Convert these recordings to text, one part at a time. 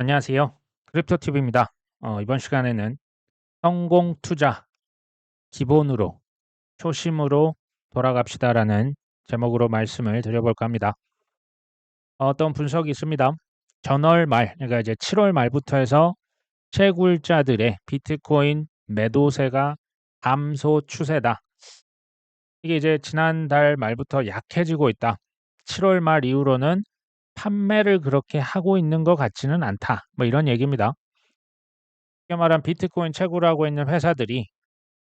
안녕하세요. 크립토TV입니다. 이번 시간에는 성공 투자 기본으로 초심으로 돌아갑시다라는 제목으로 말씀을 드려볼까 합니다. 어떤 분석이 있습니다. 전월 말, 그러니까 이제 7월 말부터 해서 채굴자들의 비트코인 매도세가 감소 추세다. 이게 이제 지난달 말부터 약해지고 있다. 7월 말 이후로는 판매를 그렇게 하고 있는 것 같지는 않다. 뭐 이런 얘기입니다. 쉽게 말하면 비트코인 채굴하고 있는 회사들이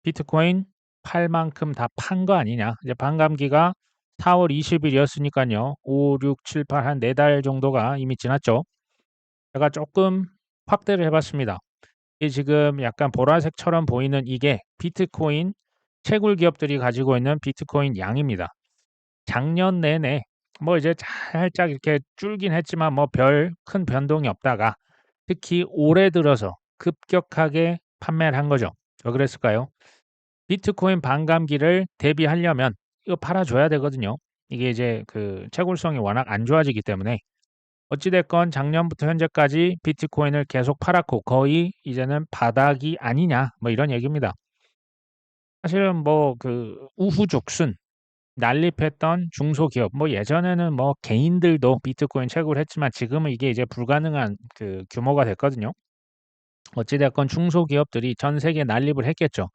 비트코인 팔 만큼 다 판 거 아니냐. 이제 반감기가 4월 20일이었으니까요. 5, 6, 7, 8 한 4달 정도가 이미 지났죠. 제가 조금 확대를 해봤습니다. 이 지금 약간 보라색처럼 보이는 이게 비트코인 채굴 기업들이 가지고 있는 비트코인 양입니다. 작년 내내 뭐 이제 살짝 이렇게 줄긴 했지만 뭐 별 큰 변동이 없다가 특히 올해 들어서 급격하게 판매를 한 거죠. 왜 그랬을까요? 비트코인 반감기를 대비하려면 이거 팔아줘야 되거든요. 이게 이제 그 채굴성이 워낙 안 좋아지기 때문에 어찌됐건 작년부터 현재까지 비트코인을 계속 팔았고 거의 이제는 바닥이 아니냐 뭐 이런 얘기입니다. 사실은 뭐 그 우후죽순 난립했던 중소기업 뭐 예전에는 뭐 개인들도 비트코인 채굴 했지만 지금은 이게 이제 불가능한 그 규모가 됐거든요. 어찌됐건 중소기업들이 전 세계에 난립을 했겠죠.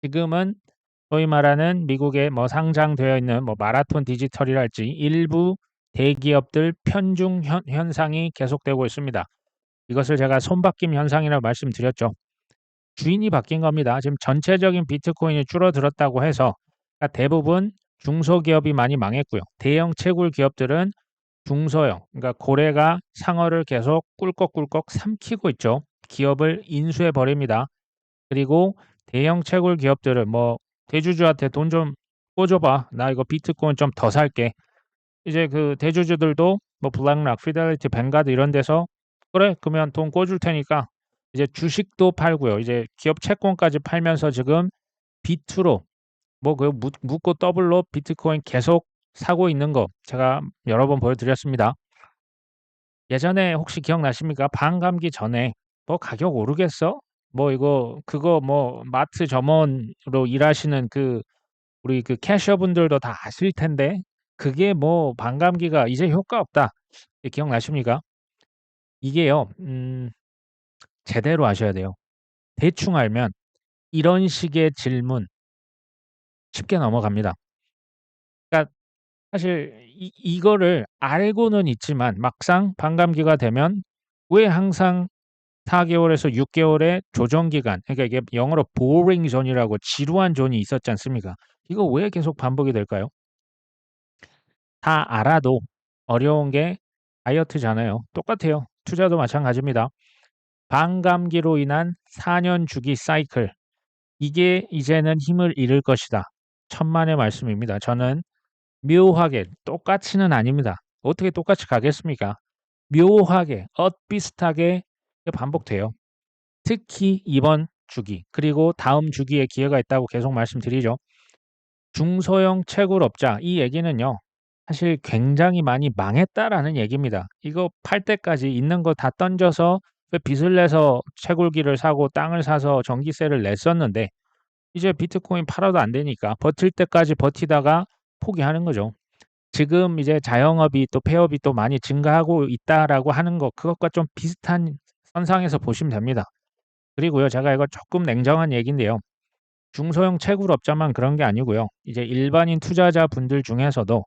지금은 소위 말하는 미국에 뭐 상장되어 있는 뭐 마라톤 디지털이랄지 일부 대기업들 편중 현상이 계속되고 있습니다. 이것을 제가 손바뀜 현상이라고 말씀드렸죠. 주인이 바뀐 겁니다. 지금 전체적인 비트코인이 줄어들었다고 해서 대부분 중소기업이 많이 망했고요. 대형 채굴 기업들은 중소형, 그러니까 고래가 상어를 계속 꿀꺽꿀꺽 삼키고 있죠. 기업을 인수해 버립니다. 그리고 대형 채굴 기업들은 뭐 대주주한테 돈 좀 꿔줘봐. 나 이거 비트코인 좀 더 살게. 이제 그 대주주들도 뭐 블랙락, 피델리티, 뱅가드 이런 데서 그래 그러면 돈 꿔줄 테니까 이제 주식도 팔고요. 이제 기업 채권까지 팔면서 지금 비투로 뭐 그 묻고 더블로 비트코인 계속 사고 있는 거 제가 여러 번 보여드렸습니다. 예전에 혹시 기억나십니까? 반감기 전에 뭐 가격 오르겠어? 뭐 이거 그거 뭐 마트 점원으로 일하시는 그 우리 그 캐셔분들도 다 아실 텐데 그게 뭐 반감기가 이제 효과 없다. 기억나십니까? 이게요. 제대로 아셔야 돼요. 대충 알면 이런 식의 질문 쉽게 넘어갑니다. 그러니까 사실 이거를 알고는 있지만 막상 반감기가 되면 왜 항상 4개월에서 6개월의 조정 기간, 그러니까 이게 영어로 boring zone이라고 지루한 존이 있었지 않습니까? 이거 왜 계속 반복이 될까요? 다 알아도 어려운 게 다이어트잖아요. 똑같아요. 투자도 마찬가지입니다. 반감기로 인한 4년 주기 사이클. 이게 이제는 힘을 잃을 것이다. 천만의 말씀입니다. 저는 묘하게 똑같이는 아닙니다. 어떻게 똑같이 가겠습니까? 묘하게 엇비슷하게 반복돼요. 특히 이번 주기 그리고 다음 주기에 기회가 있다고 계속 말씀드리죠. 중소형 채굴업자 이 얘기는요. 사실 굉장히 많이 망했다라는 얘기입니다. 이거 팔 때까지 있는 거 다 던져서 왜 빚을 내서 채굴기를 사고 땅을 사서 전기세를 냈었는데 이제 비트코인 팔아도 안 되니까 버틸 때까지 버티다가 포기하는 거죠. 지금 이제 자영업이 또 폐업이 또 많이 증가하고 있다라고 하는 거 그것과 좀 비슷한 선상에서 보시면 됩니다. 그리고요. 제가 이거 조금 냉정한 얘기인데요. 중소형 채굴업자만 그런 게 아니고요. 이제 일반인 투자자분들 중에서도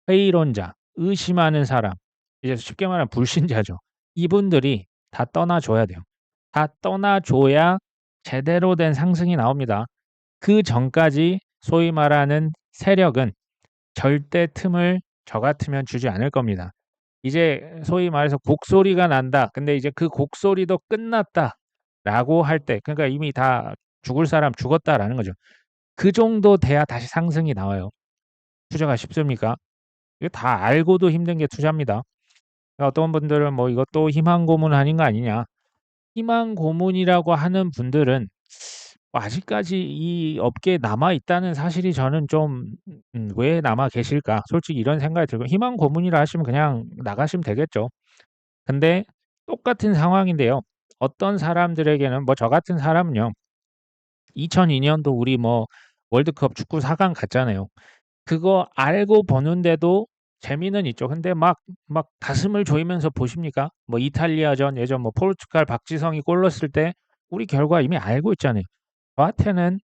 회의론자, 의심하는 사람, 이제 쉽게 말하면 불신자죠. 이분들이 다 떠나줘야 돼요. 다 떠나줘야 제대로 된 상승이 나옵니다. 그 전까지 소위 말하는 세력은 절대 틈을 저 같으면 주지 않을 겁니다. 이제 소위 말해서 곡소리가 난다. 근데 이제 그 곡소리도 끝났다라고 할 때, 그러니까 이미 다 죽을 사람 죽었다라는 거죠. 그 정도 돼야 다시 상승이 나와요. 투자가 쉽습니까? 이거 다 알고도 힘든 게 투자입니다. 그러니까 어떤 분들은 뭐 이것도 희망 고문하는 거 아니냐. 희망 고문이라고 하는 분들은 뭐 아직까지 이 업계에 남아 있다는 사실이 저는 좀 '왜 남아 계실까?' 솔직히 이런 생각이 들고 희망 고문이라 하시면 그냥 나가시면 되겠죠. 근데 똑같은 상황인데요. 어떤 사람들에게는 뭐 저 같은 사람은요. 2002년도 우리 뭐 월드컵 축구 4강 갔잖아요. 그거 알고 보는데도 재미는 있죠. 근데 막 가슴을 조이면서 보십니까? 뭐 이탈리아전 예전 뭐 포르투갈 박지성이 골 넣었을 때 우리 결과 이미 알고 있잖아요. 저한테는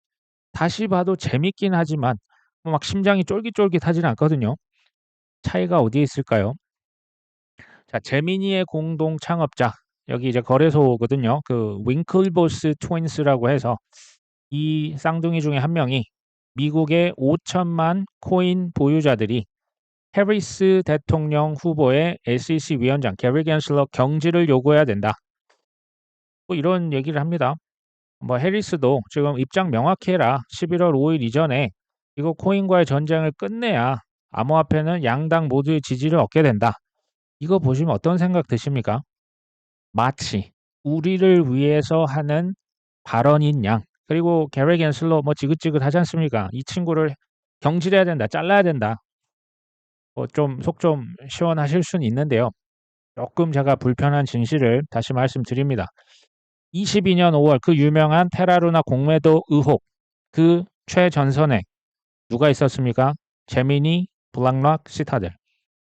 다시 봐도 재밌긴 하지만 뭐막 심장이 쫄깃쫄깃하지는 않거든요. 차이가 어디에 있을까요? 자, 제미니의 공동 창업자. 여기 이제 거래소거든요. 그 윙클보스 트윈스라고 해서 이 쌍둥이 중에 한 명이 미국의 5천만 코인 보유자들이 해리스 대통령 후보의 SEC 위원장 게리 겐슬러 경질을 요구해야 된다. 뭐 이런 얘기를 합니다. 뭐 해리스도 지금 입장 명확히 해라. 11월 5일 이전에 이거 코인과의 전쟁을 끝내야 암호화폐는 양당 모두의 지지를 얻게 된다. 이거 보시면 어떤 생각 드십니까? 마치 우리를 위해서 하는 발언인 양. 그리고 게리 겐슬러 뭐 지긋지긋하지 않습니까? 이 친구를 경질해야 된다, 잘라야 된다. 뭐 좀 속 좀 시원하실 수는 있는데요. 조금 제가 불편한 진실을 다시 말씀드립니다. 22년 5월 그 유명한 테라루나 공매도 의혹 그 최전선에 누가 있었습니까? 제미니, 블락록, 시타델.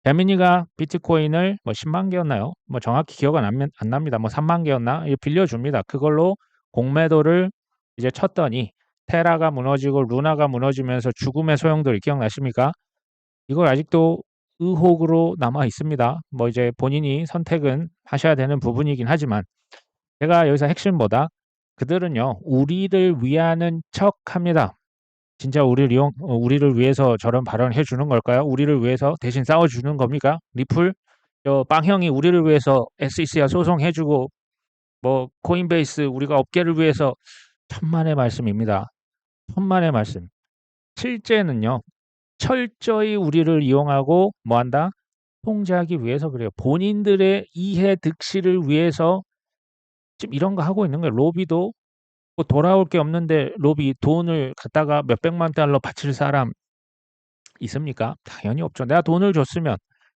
제미니가 비트코인을 뭐 10만 개였나요? 뭐 정확히 기억은 안 납니다. 뭐 3만 개였나? 빌려줍니다. 그걸로 공매도를 이제 쳤더니 테라가 무너지고 루나가 무너지면서 죽음의 소용돌이 기억나십니까? 이걸 아직도 의혹으로 남아 있습니다. 뭐 이제 본인이 선택은 하셔야 되는 부분이긴 하지만 제가 여기서 핵심보다 그들은요 우리를 위하는 척합니다. 진짜 우리를 위해서 저런 발언을 해주는 걸까요? 우리를 위해서 대신 싸워주는 겁니까? 리플 저 빵형이 우리를 위해서 SEC와 소송해주고 뭐 코인베이스 우리가 업계를 위해서 천만의 말씀입니다. 천만의 말씀. 실제는요 철저히 우리를 이용하고 뭐한다? 통제하기 위해서 그래요. 본인들의 이해 득실을 위해서 지금 이런 거 하고 있는 거예요. 로비도 뭐 돌아올 게 없는데 로비 돈을 갖다가 몇백만 달러 바칠 사람 있습니까? 당연히 없죠. 내가 돈을 줬으면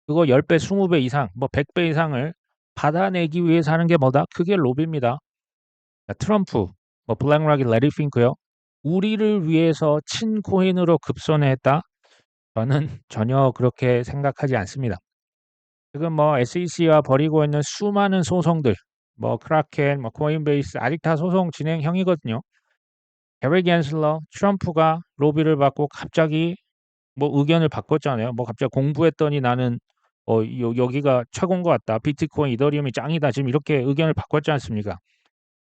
그거 10배, 20배 이상, 뭐 100배 이상을 받아내기 위해서 하는 게 뭐다? 그게 로비입니다. 자, 트럼프, 뭐 블랙락이 레리 핑크요. 우리를 위해서 친코인으로 급선회했다? 저는 전혀 그렇게 생각하지 않습니다. 지금 뭐 SEC와 벌이고 있는 수많은 소송들, 뭐 크라켄, 뭐 코인베이스 아직 다 소송 진행형이거든요. 게리 겐슬러, 트럼프가 로비를 받고 갑자기 뭐 의견을 바꿨잖아요. 뭐 갑자기 공부했더니 나는 여기가 최고인 것 같다. 비트코인, 이더리움이 짱이다. 지금 이렇게 의견을 바꿨지 않습니까?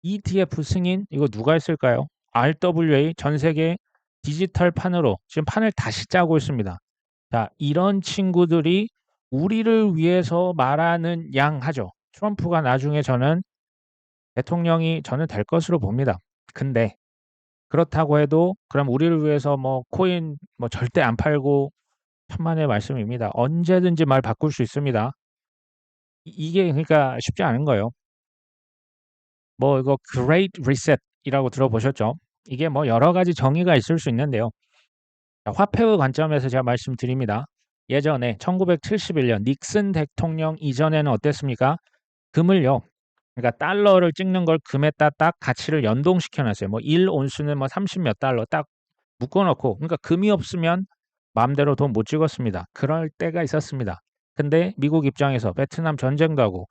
ETF 승인 이거 누가 했을까요? RWA 전 세계 디지털 판으로 지금 판을 다시 짜고 있습니다. 자, 이런 친구들이 우리를 위해서 말하는 양 하죠. 트럼프가 나중에 저는 대통령이 저는 될 것으로 봅니다. 근데 그렇다고 해도 그럼 우리를 위해서 뭐 코인 뭐 절대 안 팔고 천만의 말씀입니다. 언제든지 말 바꿀 수 있습니다. 이게 그러니까 쉽지 않은 거예요. 뭐 이거 Great Reset이라고 들어보셨죠? 이게 뭐 여러 가지 정의가 있을 수 있는데요. 자, 화폐의 관점에서 제가 말씀드립니다. 예전에 1971년 닉슨 대통령 이전에는 어땠습니까? 금을요. 그러니까 달러를 찍는 걸 금에다 딱 가치를 연동시켜 놨어요. 뭐 1온수는 뭐 30 몇 달러 딱 묶어 놓고 그러니까 금이 없으면 마음대로 돈 못 찍었습니다. 그럴 때가 있었습니다. 근데 미국 입장에서 베트남 전쟁도 하고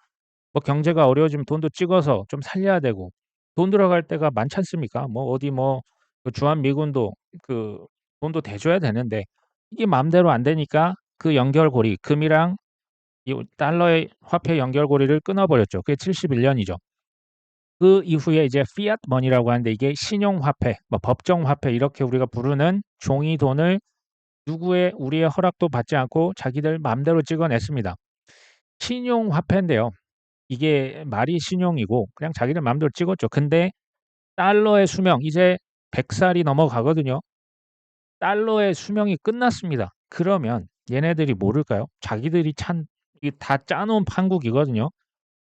뭐 경제가 어려워지면 돈도 찍어서 좀 살려야 되고 돈 들어갈 때가 많지 않습니까? 뭐 어디 뭐그 주한 미군도 그 돈도 대줘야 되는데 이게 마음대로 안 되니까 그 연결고리 금이랑 이 달러의 화폐 연결고리를 끊어버렸죠. 그게 71년이죠. 그 이후에 이제 피아트 머니라고 하는데 이게 신용화폐, 뭐 법정화폐 이렇게 우리가 부르는 종이 돈을 누구의 우리의 허락도 받지 않고 자기들 마음대로 찍어냈습니다. 신용화폐인데요. 이게 말이 신용이고 그냥 자기들 마음대로 찍었죠. 근데 달러의 수명 이제 100살이 넘어가거든요. 달러의 수명이 끝났습니다. 그러면 얘네들이 모를까요? 자기들이 다 짜놓은 판국이거든요.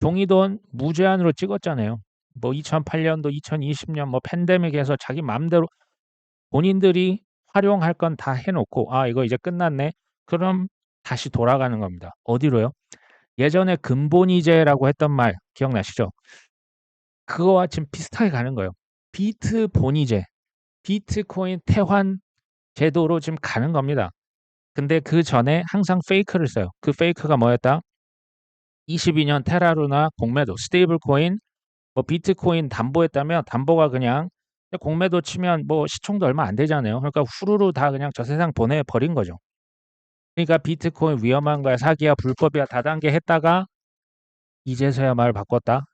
종이돈 무제한으로 찍었잖아요. 뭐 2008년도, 2020년 뭐 팬데믹에서 자기 마음대로 본인들이 활용할 건 다 해놓고 아 이거 이제 끝났네. 그럼 다시 돌아가는 겁니다. 어디로요? 예전에 근본이제라고 했던 말 기억나시죠? 그거와 지금 비슷하게 가는 거예요. 비트 본이제, 비트코인 태환 제도로 지금 가는 겁니다. 근데 그 전에 항상 페이크를 써요. 그 페이크가 뭐였다? 22년 테라루나 공매도, 스테이블 코인, 뭐 비트코인 담보했다면 담보가 그냥 공매도 치면 뭐 시총도 얼마 안 되잖아요. 그러니까 후루루 다 그냥 저 세상 보내버린 거죠. 그러니까 비트코인 위험한 거야, 사기야, 불법이야, 다단계 했다가 이제서야 말을 바꿨다.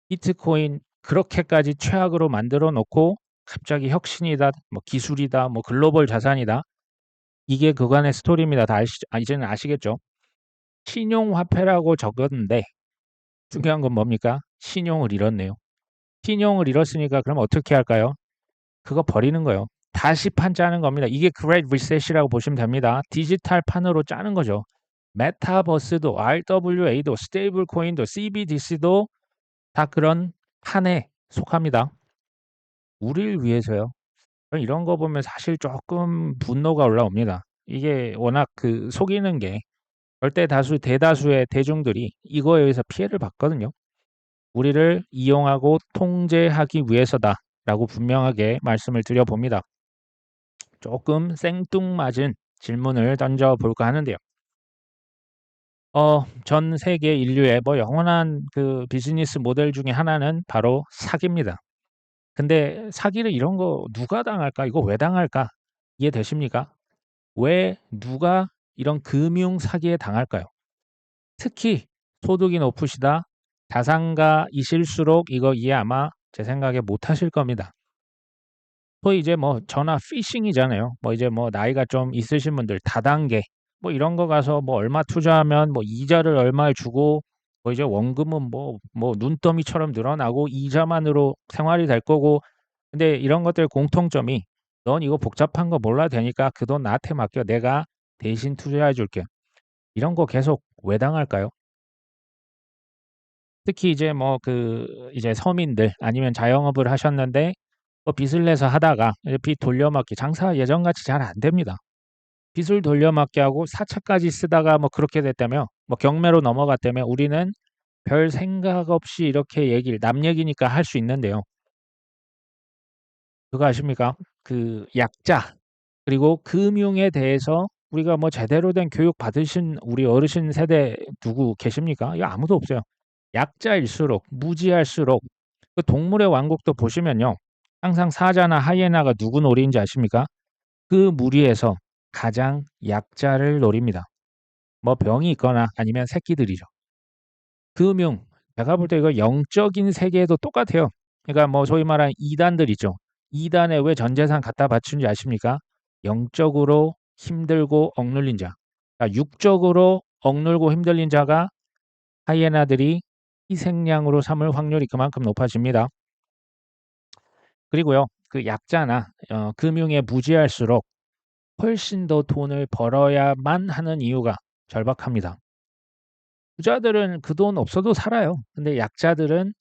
비트코인 그렇게까지 최악으로 만들어 놓고 갑자기 혁신이다, 뭐 기술이다, 뭐 글로벌 자산이다. 이게 그간의 스토리입니다. 다 이제는 아시겠죠? 신용화폐라고 적었는데 중요한 건 뭡니까? 신용을 잃었네요. 신용을 잃었으니까 그럼 어떻게 할까요? 그거 버리는 거예요. 다시 판 짜는 겁니다. 이게 Great Reset이라고 보시면 됩니다. 디지털 판으로 짜는 거죠. 메타버스도 RWA도 스테이블 코인도 CBDC도 다 그런 판에 속합니다. 우리를 위해서요. 이런 거 보면 사실 조금 분노가 올라옵니다. 이게 워낙 그 속이는 게 절대 다수 대다수의 대중들이 이거에 의해서 피해를 받거든요. 우리를 이용하고 통제하기 위해서다라고 분명하게 말씀을 드려봅니다. 조금 생뚱맞은 질문을 던져볼까 하는데요. 전 세계 인류의 뭐 영원한 그 비즈니스 모델 중에 하나는 바로 사기입니다. 근데 사기를 이런 거 누가 당할까? 이거 왜 당할까? 이해되십니까? 왜 누가 이런 금융 사기에 당할까요? 특히 소득이 높으시다, 자산가이실수록 이거 이해 아마 제 생각에 못 하실 겁니다. 소위 이제 뭐 전화 피싱이잖아요. 뭐 이제 뭐 나이가 좀 있으신 분들 다단계 뭐 이런 거 가서 뭐 얼마 투자하면 뭐 이자를 얼마에 주고 뭐 이제 원금은 뭐 눈더미처럼 늘어나고 이자만으로 생활이 될 거고 근데 이런 것들 공통점이 넌 이거 복잡한 거 몰라도 되니까 그 돈 나한테 맡겨 내가 대신 투자해 줄게. 이런 거 계속 왜 당할까요? 특히 이제 뭐 그 이제 서민들 아니면 자영업을 하셨는데 빚을 내서 하다가 이제 빚 돌려막기 장사 예전같이 잘 안 됩니다. 빚을 돌려막기 하고 사채까지 쓰다가 뭐 그렇게 됐다며 뭐 경매로 넘어갔다며 우리는 별 생각 없이 이렇게 얘기를 남 얘기니까 할 수 있는데요. 그거 아십니까? 그 약자 그리고 금융에 대해서 우리가 뭐 제대로 된 교육 받으신 우리 어르신 세대 누구 계십니까? 이거 아무도 없어요. 약자일수록 무지할수록 그 동물의 왕국도 보시면요. 항상 사자나 하이에나가 누구 놀이인지 아십니까? 그 무리에서 가장 약자를 노립니다. 뭐 병이 있거나 아니면 새끼들이죠. 금융, 제가 볼 때 이거 영적인 세계에도 똑같아요. 그러니까 뭐 소위 말하는 이단들 있죠. 이단에 왜 전 재산 갖다 바치는지 아십니까? 영적으로 힘들고 억눌린 자. 그러니까 육적으로 억눌고 힘들린 자가 하이에나들이 희생양으로 삼을 확률이 그만큼 높아집니다. 그리고요, 그 약자나 금융에 무지할수록 훨씬 더 돈을 벌어야만 하는 이유가 절박합니다. 부자들은 그 돈 없어도 살아요. 근데 약자들은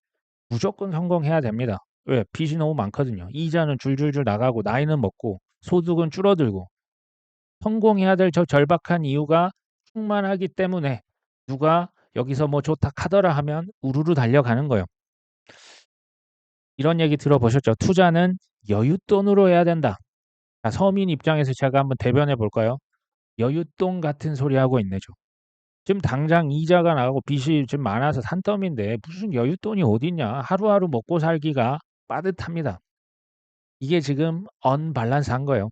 무조건 성공해야 됩니다. 왜? 빚이 너무 많거든요. 이자는 줄줄줄 나가고 나이는 먹고 소득은 줄어들고 성공해야 될 저 절박한 이유가 충만하기 때문에 누가 여기서 뭐 좋다 카더라 하면 우르르 달려가는 거예요. 이런 얘기 들어보셨죠? 투자는 여윳돈으로 해야 된다. 자, 서민 입장에서 제가 한번 대변해 볼까요? 여윳돈 같은 소리 하고 있네죠. 지금 당장 이자가 나가고 빚이 지금 많아서 산더미인데 무슨 여윳돈이 어딨냐. 하루하루 먹고 살기가 빠듯합니다. 이게 지금 언밸런스한 거예요.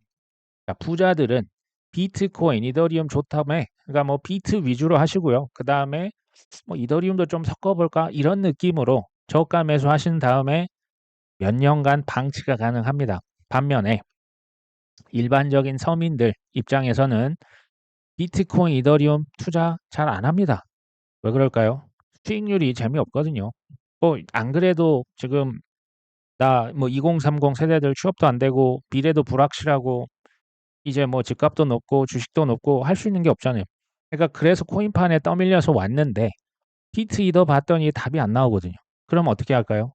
자, 부자들은 비트코인, 이더리움 좋다며 그러니까 뭐 비트 위주로 하시고요. 그 다음에 뭐 이더리움도 좀 섞어볼까 이런 느낌으로 저가 매수하신 다음에 몇 년간 방치가 가능합니다. 반면에 일반적인 서민들 입장에서는 비트코인, 이더리움 투자 잘 안 합니다. 왜 그럴까요? 수익률이 재미없거든요. 뭐 안 그래도 지금 나 뭐 2030 세대들 취업도 안 되고 미래도 불확실하고 이제 뭐 집값도 높고 주식도 높고 할 수 있는 게 없잖아요. 그러니까 그래서 코인판에 떠밀려서 왔는데 비트 이더 봤더니 답이 안 나오거든요. 그럼 어떻게 할까요?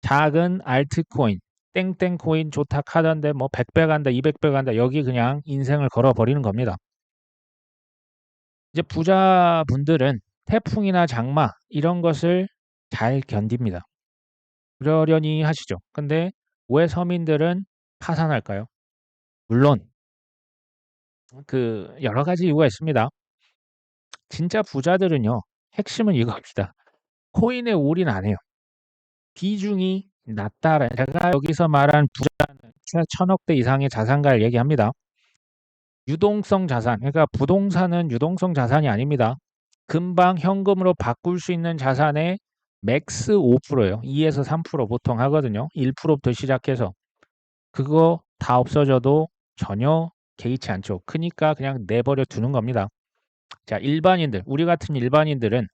작은 알트코인, 땡땡 코인 좋다 하던데 뭐 100배 간다, 200배 간다 여기 그냥 인생을 걸어버리는 겁니다. 이제 부자분들은 태풍이나 장마 이런 것을 잘 견딥니다. 그러려니 하시죠. 근데 왜 서민들은 파산할까요? 물론 그 여러 가지 이유가 있습니다. 진짜 부자들은요. 핵심은 이겁니다. 코인에 올인 안 해요. 비중이 낮다라. 제가 여기서 말한 부자는 최 1000억대 이상의 자산가를 얘기합니다. 유동성 자산, 그러니까 부동산은 유동성 자산이 아닙니다. 금방 현금으로 바꿀 수 있는 자산의 맥스 5%예요. 2에서 3% 보통 하거든요. 1%부터 시작해서. 그거 다 없어져도 전혀 개의치 않죠. 크니까 그냥 내버려 두는 겁니다. 자, 일반인들, 우리 같은 일반인들은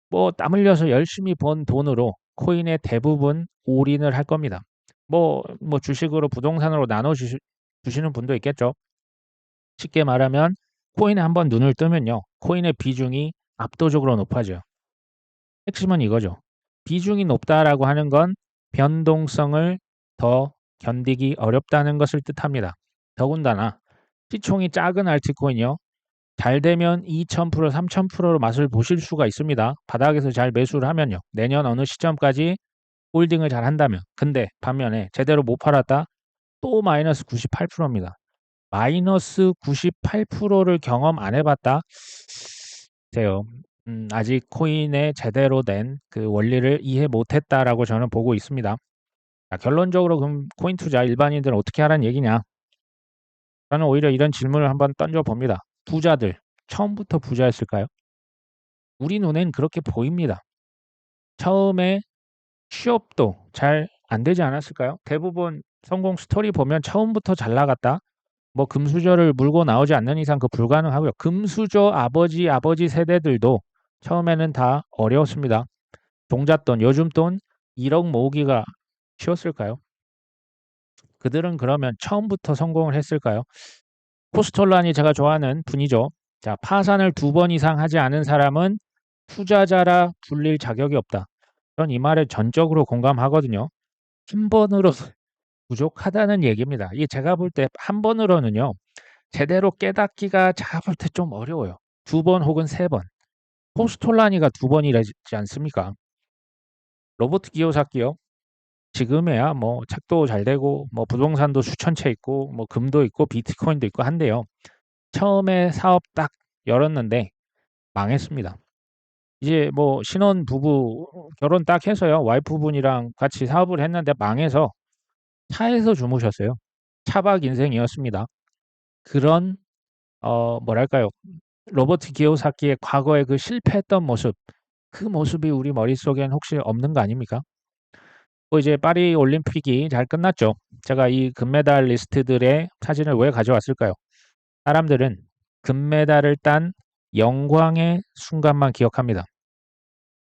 뭐 땀 흘려서 열심히 번 돈으로 코인에 대부분 올인을 할 겁니다. 뭐 주식으로 부동산으로 나눠 주시는 분도 있겠죠. 쉽게 말하면 코인에 한번 눈을 뜨면요. 코인의 비중이 압도적으로 높아져요. 핵심은 이거죠. 비중이 높다라고 하는 건 변동성을 더 견디기 어렵다는 것을 뜻합니다. 더군다나 시총이 작은 알트코인이요. 잘 되면 2000%, 3000%로 맛을 보실 수가 있습니다. 바닥에서 잘 매수를 하면요. 내년 어느 시점까지 홀딩을 잘 한다면. 근데 반면에 제대로 못 팔았다? 또 마이너스 98%입니다. 마이너스 98%를 경험 안 해봤다? 글쎄요. 아직 코인의 제대로 된 그 원리를 이해 못했다라고 저는 보고 있습니다. 자, 결론적으로 그럼 코인 투자 일반인들은 어떻게 하라는 얘기냐? 저는 오히려 이런 질문을 한번 던져봅니다. 부자들, 처음부터 부자였을까요? 우리 눈엔 그렇게 보입니다. 처음에 취업도 잘 안 되지 않았을까요? 대부분 성공 스토리 보면 처음부터 잘 나갔다. 뭐 금수저를 물고 나오지 않는 이상 그 불가능하고요. 금수저 아버지 세대들도 처음에는 다 어려웠습니다. 종잣돈, 요즘 돈 1억 모으기가 쉬웠을까요? 그들은 그러면 처음부터 성공을 했을까요? 코스톨란이 제가 좋아하는 분이죠. 자, 파산을 2번 이상 하지 않은 사람은 투자자라 불릴 자격이 없다. 전 이 말에 전적으로 공감하거든요. 한 번으로 부족하다는 얘기입니다. 이게 제가 볼 때 한 번으로는요. 제대로 깨닫기가 제가 볼 때 좀 어려워요. 2번 혹은 3번. 코스톨라니가 2번이라지 않습니까? 로버트 기요사키요. 지금에야 뭐 책도 잘 되고 뭐 부동산도 수천 채 있고 뭐 금도 있고 비트코인도 있고 한데요. 처음에 사업 딱 열었는데 망했습니다. 이제 뭐 신혼 부부 결혼 딱 해서요. 와이프분이랑 같이 사업을 했는데 망해서 차에서 주무셨어요. 차박 인생이었습니다. 그런 뭐랄까요? 로버트 기요사키의 과거의 그 실패했던 모습, 그 모습이 우리 머릿속엔 혹시 없는 거 아닙니까? 뭐 이제 파리 올림픽이 잘 끝났죠. 제가 이 금메달리스트들의 사진을 왜 가져왔을까요? 사람들은 금메달을 딴 영광의 순간만 기억합니다.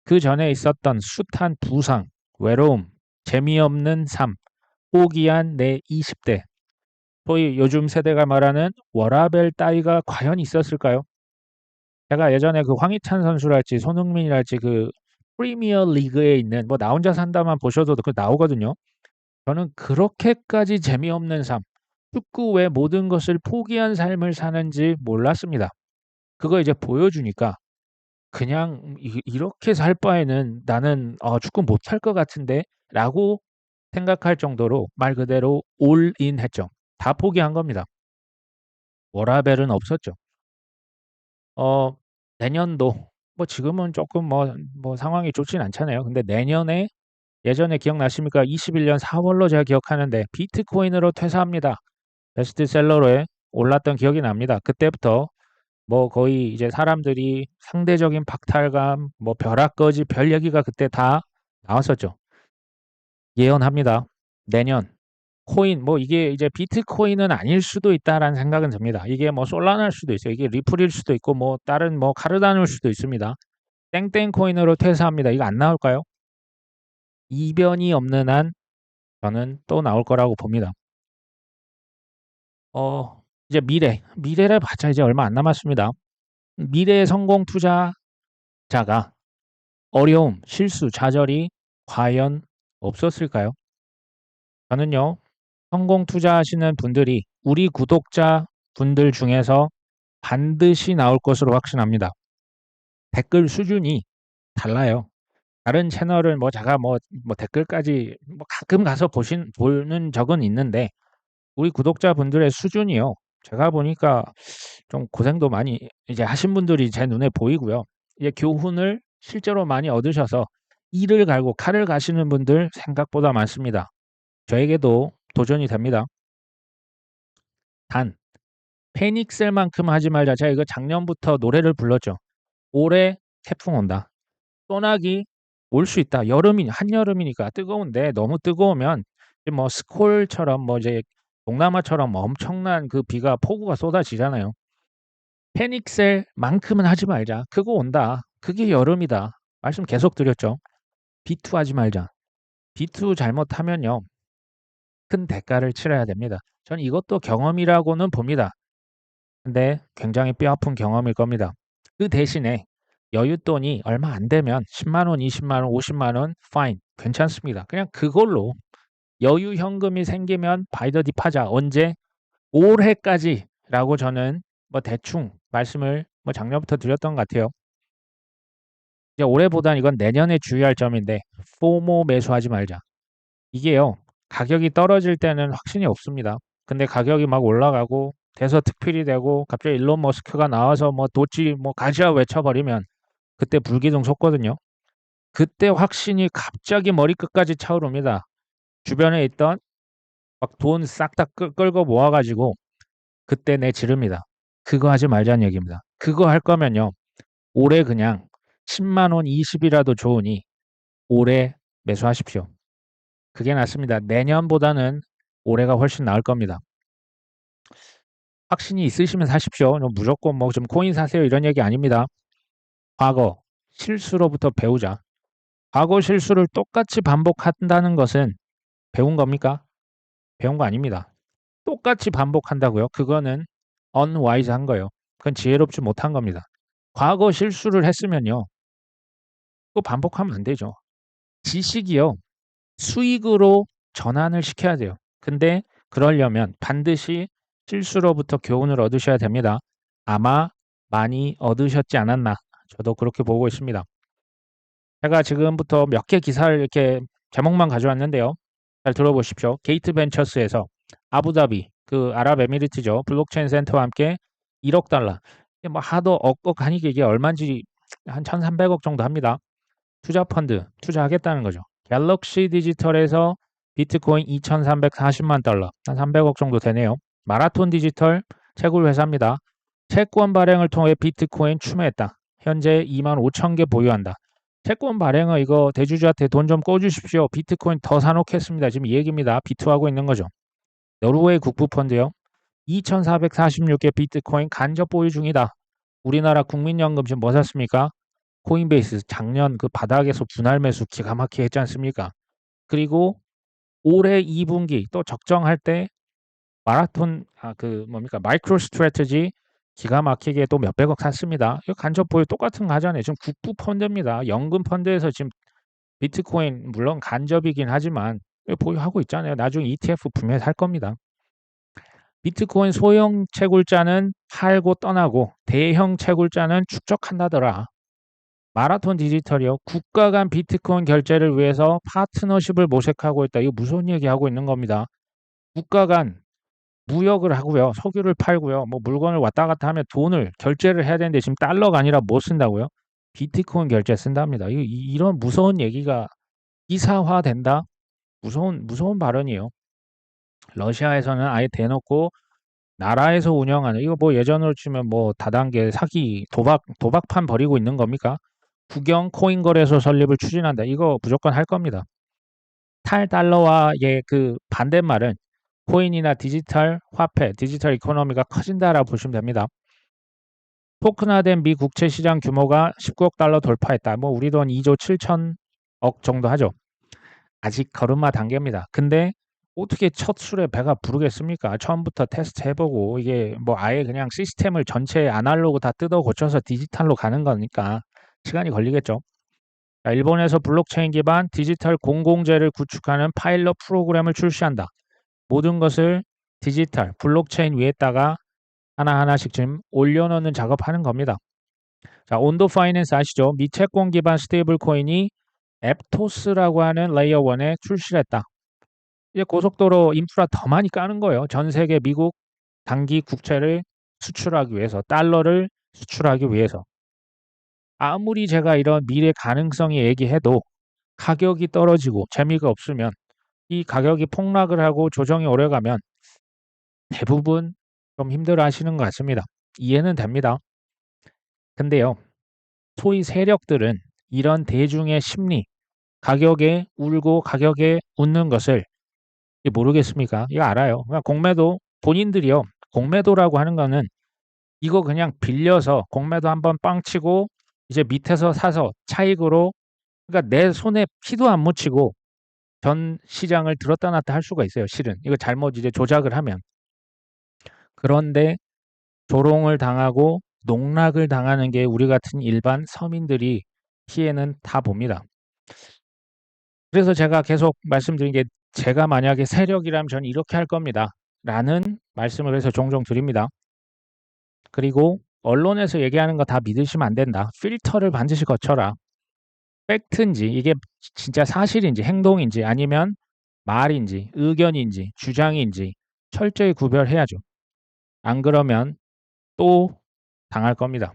그 전에 있었던 숱한 부상, 외로움, 재미없는 삶, 포기한 내 20대, 소위 요즘 세대가 말하는 워라밸 따위가 과연 있었을까요? 제가 예전에 그 황희찬 선수랄지 손흥민이랄지 그 프리미어 리그에 있는 뭐 나 혼자 산다만 보셔도 그 나오거든요. 저는 그렇게까지 재미없는 삶, 축구 외 모든 것을 포기한 삶을 사는지 몰랐습니다. 그거 이제 보여주니까 그냥 이렇게 살 바에는 나는 축구 못할 것 같은데 라고 생각할 정도로 말 그대로 올인 했죠. 다 포기한 겁니다. 워라밸은 없었죠. 어, 내년도 뭐 지금은 조금 뭐 상황이 좋진 않잖아요. 근데 내년에 예전에 기억나십니까? 21년 4월로 제가 기억하는데 비트코인으로 퇴사합니다. 베스트셀러로에 올랐던 기억이 납니다. 그때부터 뭐 거의 이제 사람들이 상대적인 박탈감, 뭐 벼락거지 별 얘기가 그때 다 나왔었죠. 예언합니다. 내년 코인 뭐 이게 이제 비트코인은 아닐 수도 있다라는 생각은 듭니다. 이게 뭐 솔라나일 수도 있어요. 이게 리플일 수도 있고 뭐 다른 뭐 카르다노일 수도 있습니다. 땡땡 코인으로 퇴사합니다. 이거 안 나올까요? 이변이 없는 한 저는 또 나올 거라고 봅니다. 이제 미래를 봤자 이제 얼마 안 남았습니다. 미래의 성공 투자자가 어려움, 실수, 좌절이 과연 없었을까요? 저는요, 성공 투자하시는 분들이 우리 구독자 분들 중에서 반드시 나올 것으로 확신합니다. 댓글 수준이 달라요. 다른 채널을 뭐 제가 뭐 댓글까지 뭐 가끔 가서 보는 적은 있는데 우리 구독자분들의 수준이요. 제가 보니까 좀 고생도 많이 이제 하신 분들이 제 눈에 보이고요. 이제 교훈을 실제로 많이 얻으셔서 이를 갈고 칼을 가시는 분들 생각보다 많습니다. 저에게도 도전이 됩니다. 단 패닉셀만큼 하지 말자. 제가 이거 작년부터 노래를 불렀죠. 올해 태풍 온다. 소나기 올 수 있다. 여름이 한여름이니까 뜨거운데 너무 뜨거우면 뭐 스콜처럼 뭐 이제 동남아처럼 엄청난 그 비가 폭우가 쏟아지잖아요. 패닉셀만큼은 하지 말자. 그거 온다. 그게 여름이다. 말씀 계속 드렸죠. 비투 하지 말자. 비투 잘못하면요. 큰 대가를 치러야 됩니다. 전 이것도 경험이라고는 봅니다. 근데 굉장히 뼈아픈 경험일 겁니다. 그 대신에 여윳돈이 얼마 안 되면 10만 원, 20만 원, 50만 원, fine. 괜찮습니다. 그냥 그걸로 여유 현금이 생기면 바이 더 딥 하자. 언제? 올해까지라고 저는 뭐 대충 말씀을 뭐 작년부터 드렸던 것 같아요. 이제 올해보단 이건 내년에 주의할 점인데 포모 매수하지 말자. 이게요. 가격이 떨어질 때는 확신이 없습니다. 근데 가격이 막 올라가고 대서특필이 되고 갑자기 일론 머스크가 나와서 뭐 도치 뭐 가시아 외쳐버리면 그때 불기둥 솟거든요. 그때 확신이 갑자기 머리끝까지 차오릅니다. 주변에 있던 막 돈 싹 다 끌고 모아가지고 그때 내 지릅니다. 그거 하지 말자는 얘기입니다. 그거 할 거면요. 올해 그냥 10만 원 20이라도 좋으니 올해 매수하십시오. 그게 낫습니다. 내년보다는 올해가 훨씬 나을 겁니다. 확신이 있으시면 사십시오. 무조건 뭐 좀 코인 사세요 이런 얘기 아닙니다. 과거 실수로부터 배우자. 과거 실수를 똑같이 반복한다는 것은 배운 겁니까? 배운 거 아닙니다. 똑같이 반복한다고요? 그거는 unwise한 거예요. 그건 지혜롭지 못한 겁니다. 과거 실수를 했으면요. 또 반복하면 안 되죠. 지식이요. 수익으로 전환을 시켜야 돼요. 근데 그러려면 반드시 실수로부터 교훈을 얻으셔야 됩니다. 아마 많이 얻으셨지 않았나. 저도 그렇게 보고 있습니다. 제가 지금부터 몇 개 기사를 이렇게 제목만 가져왔는데요. 잘 들어보십시오. 게이트 벤처스에서 아부다비, 그 아랍에미리트죠. 블록체인 센터와 함께 1억 달러. 뭐 하도 억억 하니까 이게 얼마인지 한 1,300억 정도 합니다. 투자 펀드 투자하겠다는 거죠. 갤럭시 디지털에서 비트코인 2,340만 달러, 한 300억 정도 되네요. 마라톤 디지털 채굴 회사입니다. 채권 발행을 통해 비트코인 추매했다. 현재 2만 5천 개 보유한다. 채권 발행은 이거 대주주한테 돈 좀 꿔주십시오. 비트코인 더 사놓겠습니다. 지금 이 얘기입니다. 비투하고 있는 거죠. 노르웨이 국부펀드요. 2,446개 비트코인 간접 보유 중이다. 우리나라 국민연금 지금 뭐 샀습니까? 코인베이스 작년 그 바닥에서 분할 매수 기가 막히게 했지 않습니까? 그리고 올해 2분기 또 적정할 때 마라톤 그 뭡니까 마이크로 스트래티지 기가 막히게 또 몇백억 샀습니다. 이거 간접 보유 똑같은 거 하잖아요. 지금 국부 펀드입니다. 연금 펀드에서 지금 비트코인 물론 간접이긴 하지만 보유하고 있잖아요. 나중에 ETF 분명히 살 겁니다. 비트코인 소형 채굴자는 팔고 떠나고 대형 채굴자는 축적한다더라. 마라톤 디지털이요. 국가 간 비트코인 결제를 위해서 파트너십을 모색하고 있다. 이거 무슨 얘기하고 있는 겁니다. 국가 간 무역을 하고요. 석유를 팔고요. 뭐 물건을 왔다 갔다 하면 돈을 결제를 해야 되는데 지금 달러가 아니라 뭐 쓴다고요? 비트코인 결제 쓴답니다. 이런 무서운 얘기가 기사화된다? 무서운 발언이에요. 러시아에서는 아예 대놓고 나라에서 운영하는 이거 뭐 예전으로 치면 뭐 다단계 사기 도박판 벌이고 있는 겁니까? 국영 코인 거래소 설립을 추진한다. 이거 무조건 할 겁니다. 탈달러와의 그 반대말은 코인이나 디지털 화폐, 디지털 이코노미가 커진다라고 보시면 됩니다. 토큰화된 미 국채 시장 규모가 19억 달러 돌파했다. 뭐 우리 돈 2조 7천억 정도 하죠. 아직 걸음마 단계입니다. 근데 어떻게 첫 술에 배가 부르겠습니까? 처음부터 테스트 해보고 이게 뭐 아예 그냥 시스템을 전체 아날로그 다 뜯어 고쳐서 디지털로 가는 거니까 시간이 걸리겠죠. 일본에서 블록체인 기반 디지털 공공재를 구축하는 파일럿 프로그램을 출시한다. 모든 것을 디지털, 블록체인 위에다가 하나하나씩 지금 올려놓는 작업하는 겁니다. 자, 온도 파이낸스 아시죠? 미 채권 기반 스테이블 코인이 앱토스라고 하는 레이어 1에 출시를 했다. 이제 고속도로 인프라 더 많이 까는 거예요. 전 세계 미국 단기 국채를 수출하기 위해서, 달러를 수출하기 위해서. 아무리 제가 이런 미래 가능성이 얘기해도 가격이 떨어지고 재미가 없으면 이 가격이 폭락을 하고 조정이 오래가면 대부분 좀 힘들어 하시는 것 같습니다. 이해는 됩니다. 근데요, 소위 세력들은 이런 대중의 심리, 가격에 울고 가격에 웃는 것을 모르겠습니까? 이거 알아요. 그러니까 공매도 본인들이요. 공매도라고 하는 거는 이거 그냥 빌려서 공매도 한번 빵 치고 이제 밑에서 사서 차익으로 그러니까 내 손에 피도 안 묻히고 전 시장을 들었다 놨다 할 수가 있어요. 실은 이거 잘못 이제 조작을 하면. 그런데 조롱을 당하고 농락을 당하는 게 우리 같은 일반 서민들이 피해는 다 봅니다. 그래서 제가 계속 말씀드린 게 제가 만약에 세력이라면 저는 이렇게 할 겁니다. 라는 말씀을 그래서 종종 드립니다. 그리고 언론에서 얘기하는 거 다 믿으시면 안 된다. 필터를 반드시 거쳐라. 팩트인지 이게 진짜 사실인지 행동인지 아니면 말인지 의견인지 주장인지 철저히 구별해야죠. 안 그러면 또 당할 겁니다.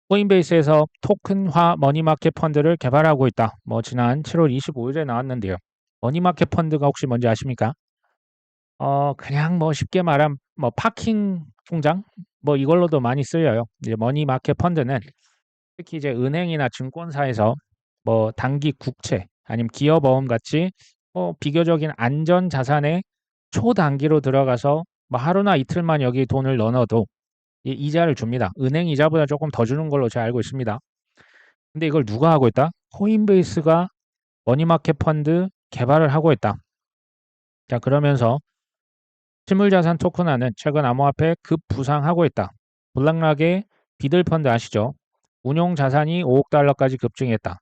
코인베이스에서 토큰화 머니마켓 펀드를 개발하고 있다. 뭐 지난 7월 25일에 나왔는데요. 머니마켓 펀드가 혹시 뭔지 아십니까? 그냥 뭐 쉽게 말하면 뭐 파킹 통장 뭐 이걸로도 많이 쓰여요. 이제 머니마켓 펀드는 특히 이제 은행이나 증권사에서 뭐 단기 국채 아니면 기업어음 같이 비교적인 안전 자산에 초단기로 들어가서 뭐 하루나 이틀만 여기 돈을 넣어도 이자를 줍니다. 은행 이자보다 조금 더 주는 걸로 제가 알고 있습니다. 근데 이걸 누가 하고 있다? 코인베이스가 머니마켓 펀드 개발을 하고 있다. 자, 그러면서 실물자산 토큰화는 최근 암호화폐 급부상하고 있다. 블락락의 비들 펀드 아시죠? 운용 자산이 5억 달러까지 급증했다.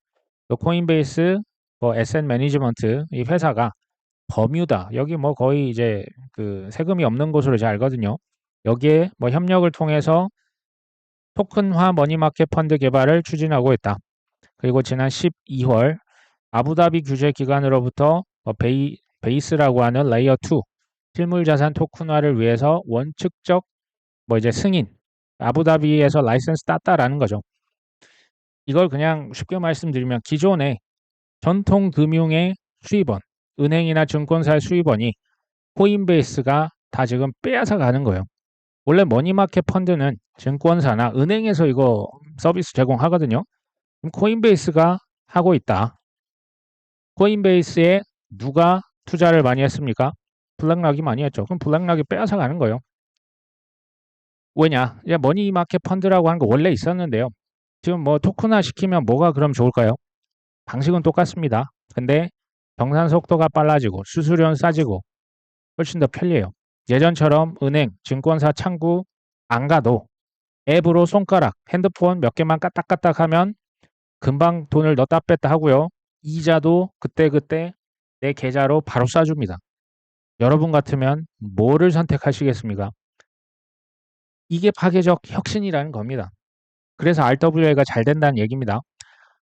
코인베이스 에셋 매니지먼트 이 회사가 버뮤다 여기 뭐 거의 이제 그 세금이 없는 곳으로 잘 알거든요. 여기에 뭐 협력을 통해서 토큰화 머니마켓 펀드 개발을 추진하고 있다. 그리고 지난 12월 아부다비 규제 기관으로부터 베이스라고 하는 레이어 2 실물 자산 토큰화를 위해서 원칙적 이제 승인 아부다비에서 라이센스 땄다라는 거죠. 이걸 그냥 쉽게 말씀드리면 기존의 전통 금융의 수입원, 은행이나 증권사의 수입원이 코인베이스가 다 지금 빼앗아 가는 거예요. 원래 머니마켓 펀드는 증권사나 은행에서 이거 서비스 제공하거든요. 그럼 코인베이스가 하고 있다. 코인베이스에 누가 투자를 많이 했습니까? 블랙락이 많이 했죠. 그럼 블랙락이 빼앗아 가는 거예요. 왜냐? 머니마켓 펀드라고 하는 거 원래 있었는데요. 지금 뭐 토큰화 시키면 뭐가 그럼 좋을까요? 방식은 똑같습니다. 근데 정산 속도가 빨라지고 수수료는 싸지고 훨씬 더 편리해요. 예전처럼 은행, 증권사 창구 안 가도 앱으로 손가락, 핸드폰 몇 개만 까딱까딱 하면 금방 돈을 넣었다 뺐다 하고요. 이자도 그때그때 내 계좌로 바로 쏴줍니다. 여러분 같으면 뭐를 선택하시겠습니까? 이게 파괴적 혁신이라는 겁니다. 그래서 RWA가 잘 된다는 얘기입니다.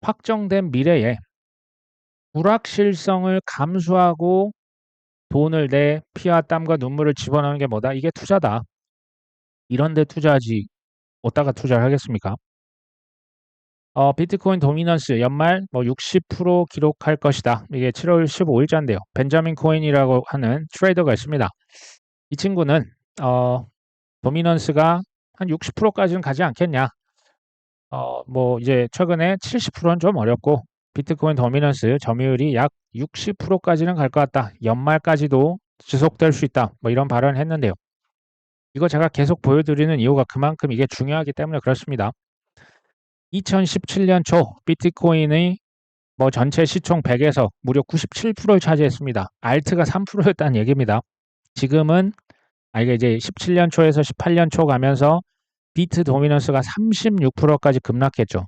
확정된 미래에 불확실성을 감수하고 돈을 내 피와 땀과 눈물을 집어넣는 게 뭐다? 이게 투자다. 이런 데 투자하지 어디다가 투자를 하겠습니까? 비트코인 도미넌스 연말 60% 기록할 것이다. 이게 7월 15일자인데요. 벤자민 코인이라고 하는 트레이더가 있습니다. 이 친구는 도미넌스가 한 60%까지는 가지 않겠냐. 이제 최근에 70%는 좀 어렵고 비트코인 도미넌스 점유율이 약 60%까지는 갈 것 같다. 연말까지도 지속될 수 있다. 이런 발언을 했는데요. 이거 제가 계속 보여드리는 이유가 그만큼 이게 중요하기 때문에 그렇습니다. 2017년 초 비트코인의 전체 시총 100에서 무려 97%를 차지했습니다. 알트가 3%였다는 얘기입니다. 지금은 이게 이제 17년 초에서 18년 초 가면서 비트 도미넌스가 36%까지 급락했죠.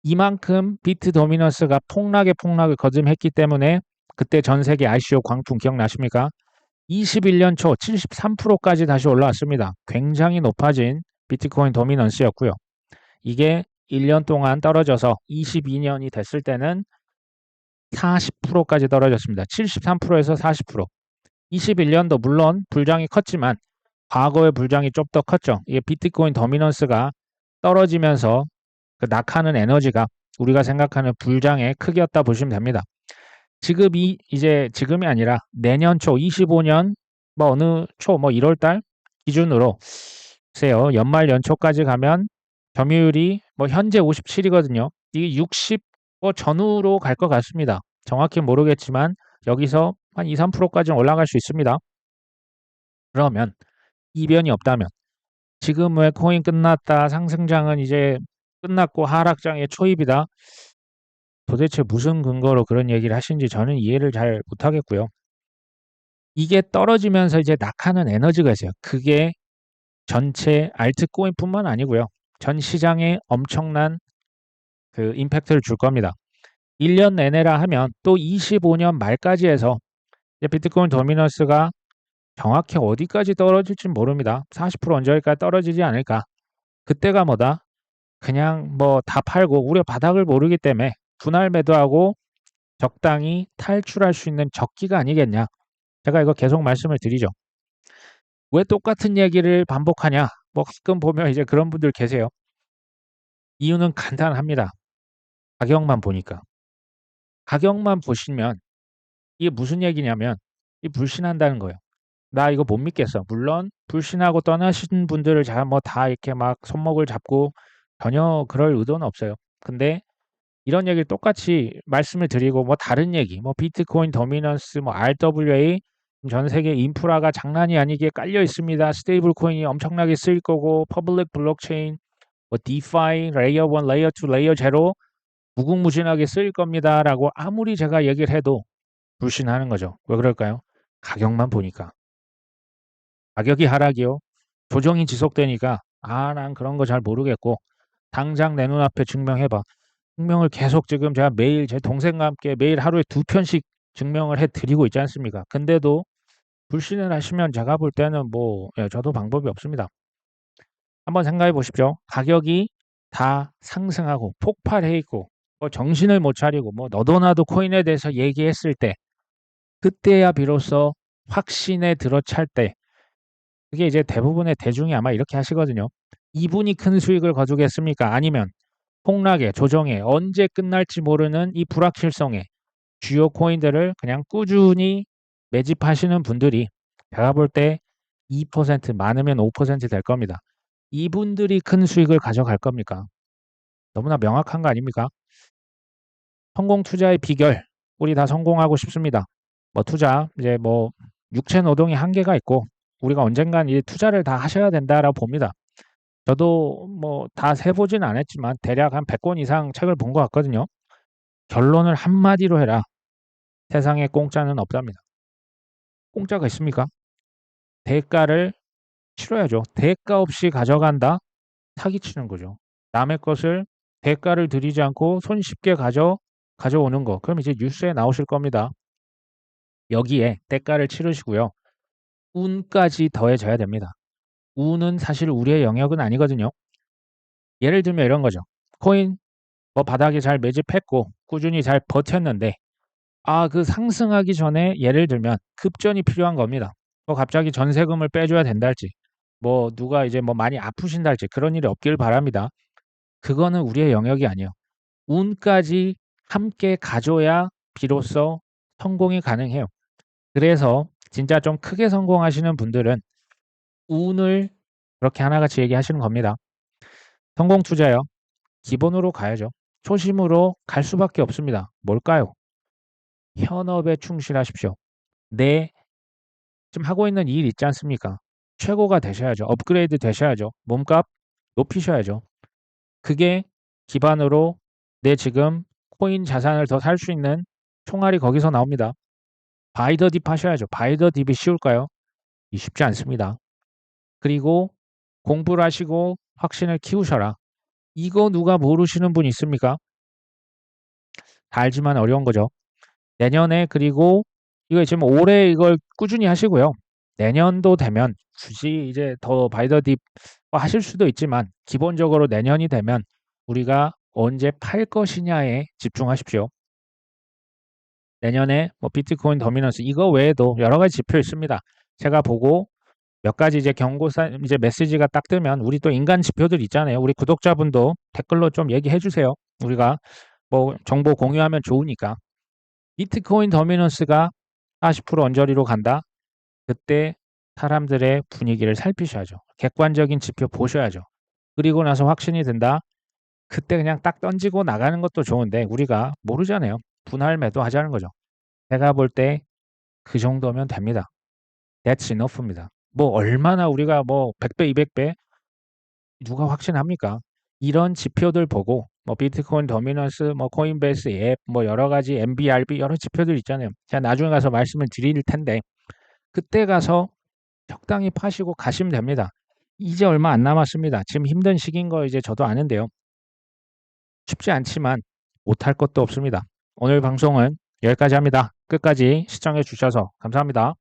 이만큼 비트 도미넌스가 폭락을 거듭했기 때문에 그때 전 세계 ICO 광풍 기억나십니까? 21년 초 73%까지 다시 올라왔습니다. 굉장히 높아진 비트코인 도미넌스였고요. 이게 1년 동안 떨어져서 22년이 됐을 때는 40%까지 떨어졌습니다. 73%에서 40%. 21년도 물론 불장이 컸지만 과거의 불장이 좀 더 컸죠. 이게 비트코인 더미넌스가 떨어지면서 그 낙하는 에너지가 우리가 생각하는 불장의 크기였다 보시면 됩니다. 지금이 이제 지금이 아니라 내년 초 25년 뭐 어느 초 뭐 1월 달 기준으로 보세요. 연말 연초까지 가면 점유율이 뭐 현재 57이거든요. 이게 60 전후로 갈 것 같습니다. 정확히 모르겠지만 여기서 한 2, 3%까지는 올라갈 수 있습니다. 그러면 이변이 없다면 지금의 코인 끝났다. 상승장은 이제 끝났고 하락장의 초입이다. 도대체 무슨 근거로 그런 얘기를 하시는지 저는 이해를 잘 못하겠고요. 이게 떨어지면서 이제 낙하는 에너지가 있어요. 그게 전체 알트코인뿐만 아니고요. 전 시장에 엄청난 그 임팩트를 줄 겁니다. 1년 내내라 하면 또 25년 말까지 해서 이제 비트코인 도미넌스가 정확히 어디까지 떨어질지 모릅니다. 40% 언저리까지 떨어지지 않을까. 그때가 뭐다? 그냥 뭐 다 팔고 우리가 바닥을 모르기 때문에 분할 매도하고 적당히 탈출할 수 있는 적기가 아니겠냐. 제가 이거 계속 말씀을 드리죠. 왜 똑같은 얘기를 반복하냐? 뭐 가끔 보면 이제 그런 분들 계세요. 이유는 간단합니다. 가격만 보니까. 가격만 보시면 이게 무슨 얘기냐면 이 불신한다는 거예요. 나 이거 못 믿겠어. 물론 불신하고 떠나신 분들을 제가 뭐 다 이렇게 막 손목을 잡고 전혀 그럴 의도는 없어요. 근데 이런 얘기를 똑같이 말씀을 드리고 뭐 다른 얘기, 뭐 비트코인 더미넌스, 뭐 RWA 전 세계 인프라가 장난이 아니게 깔려 있습니다. 스테이블 코인이 엄청나게 쓰일 거고 퍼블릭 블록체인, 뭐 디파이, 레이어 1, 레이어 2, 레이어 0 무궁무진하게 쓰일 겁니다라고 아무리 제가 얘기를 해도 불신하는 거죠. 왜 그럴까요? 가격만 보니까. 가격이 하락이요. 조정이 지속되니까 난 그런 거 잘 모르겠고 당장 내 눈앞에 증명해봐. 증명을 계속 지금 제가 매일 제 동생과 함께 매일 하루에 2편씩 증명을 해드리고 있지 않습니까? 근데도 불신을 하시면 제가 볼 때는 뭐 저도 방법이 없습니다. 한번 생각해 보십시오. 가격이 다 상승하고 폭발해 있고 뭐 정신을 못 차리고 뭐 너도나도 코인에 대해서 얘기했을 때 그때야 비로소 확신에 들어찰 때 그게 이제 대부분의 대중이 아마 이렇게 하시거든요. 이분이 큰 수익을 거두겠습니까? 아니면 폭락에 조정에 언제 끝날지 모르는 이 불확실성에 주요 코인들을 그냥 꾸준히 매집하시는 분들이 제가 볼 때 2% 많으면 5%될 겁니다. 이분들이 큰 수익을 가져갈 겁니까? 너무나 명확한 거 아닙니까? 성공 투자의 비결 우리 다 성공하고 싶습니다. 뭐 투자 이제 뭐 육체 노동의 한계가 있고 우리가 언젠간 이 투자를 다 하셔야 된다라고 봅니다. 저도 뭐 다 세보진 않았지만 대략 한 100권 이상 책을 본 것 같거든요. 결론을 한마디로 해라. 세상에 공짜는 없답니다. 공짜가 있습니까? 대가를 치러야죠. 대가 없이 가져간다? 사기치는 거죠. 남의 것을 대가를 들이지 않고 손쉽게 가져오는 거. 그럼 이제 뉴스에 나오실 겁니다. 여기에 대가를 치르시고요. 운까지 더해져야 됩니다. 운은 사실 우리의 영역은 아니거든요. 예를 들면 이런 거죠. 코인 뭐 바닥에 잘 매집했고 꾸준히 잘 버텼는데 그 상승하기 전에 예를 들면 급전이 필요한 겁니다. 뭐 갑자기 전세금을 빼줘야 된달지 뭐 누가 이제 뭐 많이 아프신달지 그런 일이 없길 바랍니다. 그거는 우리의 영역이 아니에요. 운까지 함께 가져야 비로소 성공이 가능해요. 그래서 진짜 좀 크게 성공하시는 분들은 운을 그렇게 하나같이 얘기하시는 겁니다. 성공 투자요. 기본으로 가야죠. 초심으로 갈 수밖에 없습니다. 뭘까요? 현업에 충실하십시오. 내 지금 하고 있는 일 있지 않습니까? 최고가 되셔야죠. 업그레이드 되셔야죠. 몸값 높이셔야죠. 그게 기반으로 내 지금 코인 자산을 더 살 수 있는 총알이 거기서 나옵니다. 바이 더 딥 하셔야죠. 바이 더 딥이 쉬울까요? 쉽지 않습니다. 그리고 공부를 하시고 확신을 키우셔라. 이거 누가 모르시는 분 있습니까? 다 알지만 어려운 거죠. 내년에 그리고 이거 지금 올해 이걸 꾸준히 하시고요. 내년도 되면 굳이 이제 더 바이 더 딥 하실 수도 있지만 기본적으로 내년이 되면 우리가 언제 팔 것이냐에 집중하십시오. 내년에 뭐 비트코인 더미넌스 이거 외에도 여러 가지 지표 있습니다. 제가 보고 몇 가지 이제 경고사 이제 메시지가 딱 뜨면 우리 또 인간 지표들 있잖아요. 우리 구독자분도 댓글로 좀 얘기해 주세요. 우리가 뭐 정보 공유하면 좋으니까. 비트코인 더미넌스가 40% 언저리로 간다. 그때 사람들의 분위기를 살피셔야죠. 객관적인 지표 보셔야죠. 그리고 나서 확신이 든다. 그때 그냥 딱 던지고 나가는 것도 좋은데 우리가 모르잖아요. 분할 매도하자는 거죠. 제가 볼 때 그 정도면 됩니다. That's enough입니다. 뭐 얼마나 우리가 뭐 100배, 200배 누가 확신합니까? 이런 지표들 보고 뭐 비트코인 더미넌스, 뭐 코인베이스 앱, 뭐 여러 가지 MBRB 여러 지표들 있잖아요. 제가 나중에 가서 말씀을 드릴 텐데 그때 가서 적당히 파시고 가시면 됩니다. 이제 얼마 안 남았습니다. 지금 힘든 시기인 거 이제 저도 아는데요. 쉽지 않지만 못할 것도 없습니다. 오늘 방송은 여기까지 합니다. 끝까지 시청해 주셔서 감사합니다.